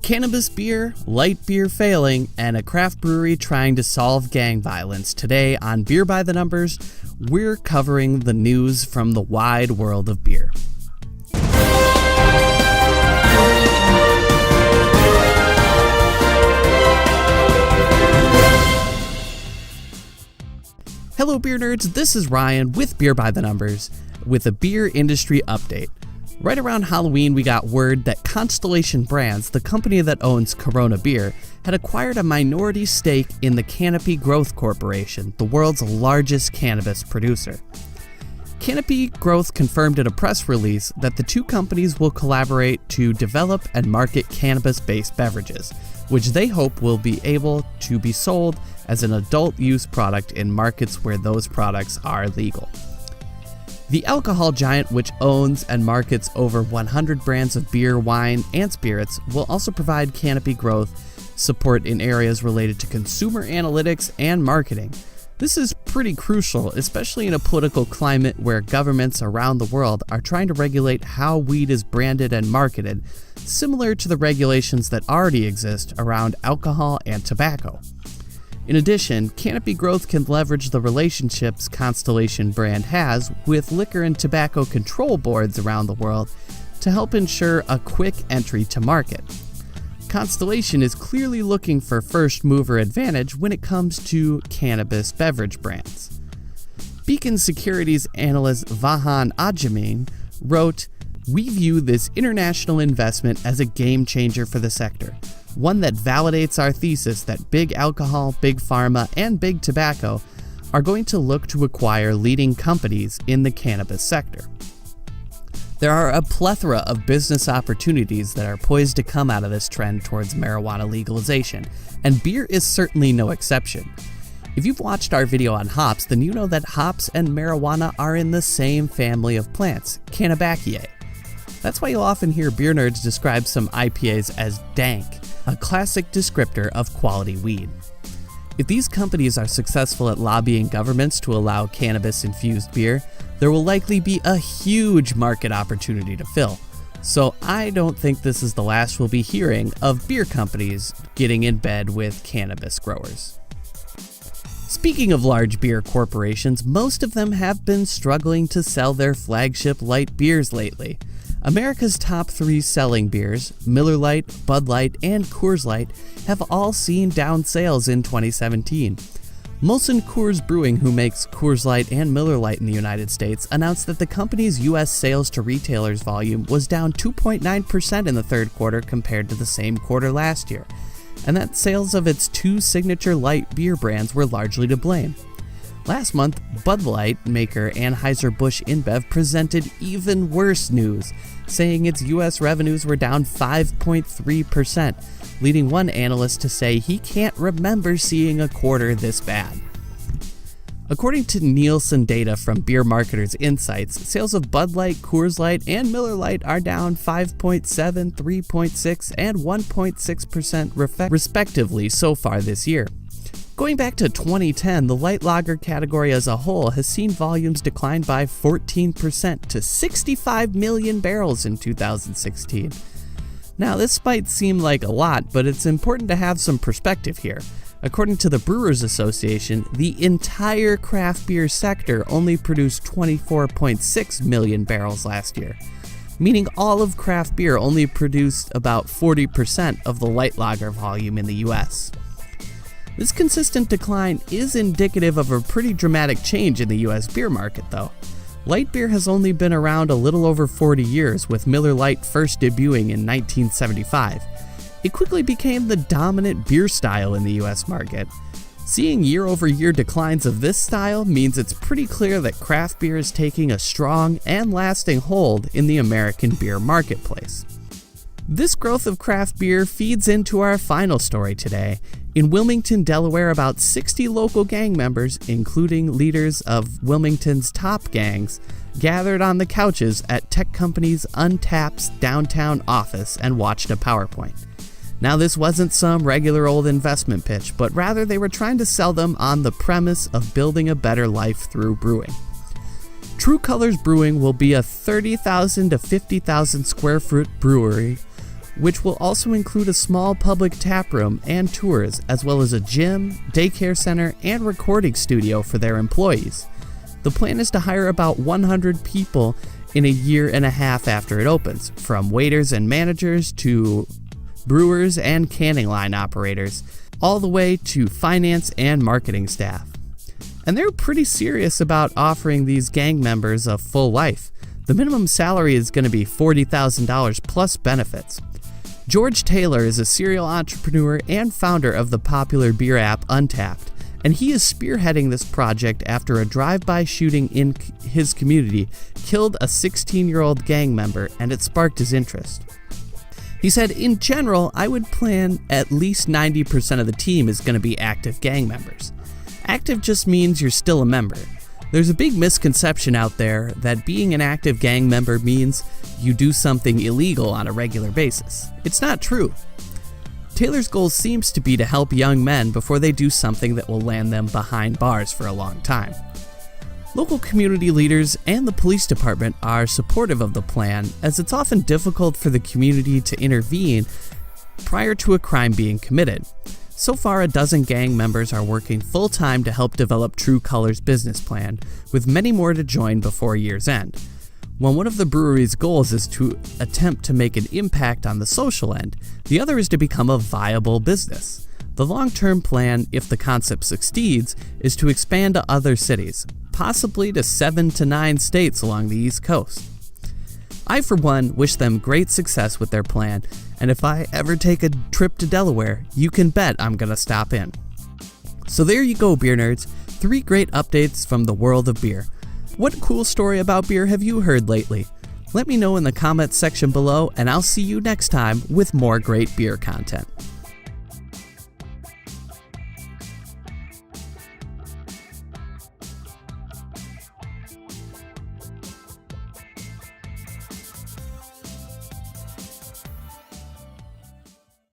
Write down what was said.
Cannabis beer, light beer failing, and a craft brewery trying to solve gang violence. Today on Beer by the Numbers, we're covering the news from the wide world of beer. Hello beer nerds, this is Ryan with Beer by the Numbers with a beer industry update. Right around Halloween, we got word that Constellation Brands, the company that owns Corona Beer, had acquired a minority stake in the Canopy Growth Corporation, the world's largest cannabis producer. Canopy Growth confirmed in a press release that the two companies will collaborate to develop and market cannabis-based beverages, which they hope will be able to be sold as an adult-use product in markets where those products are legal. The alcohol giant, which owns and markets over 100 brands of beer, wine, and spirits, will also provide Canopy Growth support in areas related to consumer analytics and marketing. This is pretty crucial, especially in a political climate where governments around the world are trying to regulate how weed is branded and marketed, similar to the regulations that already exist around alcohol and tobacco. In addition, Canopy Growth can leverage the relationships Constellation brand has with liquor and tobacco control boards around the world to help ensure a quick entry to market. Constellation is clearly looking for first mover advantage when it comes to cannabis beverage brands. Beacon Securities analyst Vahan Ajamin wrote, "We view this international investment as a game changer for the sector. One that validates our thesis that big alcohol, big pharma, and big tobacco are going to look to acquire leading companies in the cannabis sector. There are a plethora of business opportunities that are poised to come out of this trend towards marijuana legalization, and beer is certainly no exception. If you've watched our video on hops, then you know that hops and marijuana are in the same family of plants, Cannabaceae. That's why you'll often hear beer nerds describe some IPAs as dank, a classic descriptor of quality weed. If these companies are successful at lobbying governments to allow cannabis-infused beer, there will likely be a huge market opportunity to fill. So I don't think this is the last we'll be hearing of beer companies getting in bed with cannabis growers." Speaking of large beer corporations, most of them have been struggling to sell their flagship light beers lately. America's top three selling beers, Miller Lite, Bud Light, and Coors Light, have all seen down sales in 2017. Molson Coors Brewing, who makes Coors Light and Miller Lite in the United States, announced that the company's U.S. sales to retailers volume was down 2.9% in the third quarter compared to the same quarter last year, and that sales of its two signature light beer brands were largely to blame. Last month, Bud Light maker Anheuser-Busch InBev presented even worse news, saying its U.S. revenues were down 5.3%, leading one analyst to say he can't remember seeing a quarter this bad. According to Nielsen data from Beer Marketers Insights, sales of Bud Light, Coors Light, and Miller Lite are down 5.7%, 3.6%, and 1.6% respectively so far this year. Going back to 2010, the light lager category as a whole has seen volumes decline by 14% to 65 million barrels in 2016. Now, this might seem like a lot, but it's important to have some perspective here. According to the Brewers Association, the entire craft beer sector only produced 24.6 million barrels last year, meaning all of craft beer only produced about 40% of the light lager volume in the US. This consistent decline is indicative of a pretty dramatic change in the US beer market, though. Light beer has only been around a little over 40 years, with Miller Lite first debuting in 1975. It quickly became the dominant beer style in the US market. Seeing year-over-year declines of this style means it's pretty clear that craft beer is taking a strong and lasting hold in the American beer marketplace. This growth of craft beer feeds into our final story today. In Wilmington, Delaware, about 60 local gang members, including leaders of Wilmington's top gangs, gathered on the couches at tech company's Untapped's downtown office and watched a PowerPoint. Now, this wasn't some regular old investment pitch, but rather they were trying to sell them on the premise of building a better life through brewing. True Colors Brewing will be a 30,000 to 50,000 square foot brewery which will also include a small public tap room and tours, as well as a gym, daycare center, and recording studio for their employees. The plan is to hire about 100 people in a year and a half after it opens, from waiters and managers to brewers and canning line operators, all the way to finance and marketing staff. And they're pretty serious about offering these gang members a full life. The minimum salary is going to be $40,000 plus benefits. George Taylor is a serial entrepreneur and founder of the popular beer app Untappd, and he is spearheading this project after a drive-by shooting in his community killed a 16-year-old gang member, and it sparked his interest. He said, "In general, I would plan at least 90% of the team is going to be active gang members. Active just means you're still a member. There's a big misconception out there that being an active gang member means you do something illegal on a regular basis. It's not true." Taylor's goal seems to be to help young men before they do something that will land them behind bars for a long time. Local community leaders and the police department are supportive of the plan, as it's often difficult for the community to intervene prior to a crime being committed. So far, a dozen gang members are working full-time to help develop True Color's business plan, with many more to join before year's end. While one of the brewery's goals is to attempt to make an impact on the social end, the other is to become a viable business. The long-term plan, if the concept succeeds, is to expand to other cities, possibly to 7 to 9 states along the East Coast. I, for one, wish them great success with their plan, and if I ever take a trip to Delaware, you can bet I'm gonna stop in. So there you go, beer nerds. 3 great updates from the world of beer. What cool story about beer have you heard lately? Let me know in the comments section below, and I'll see you next time with more great beer content.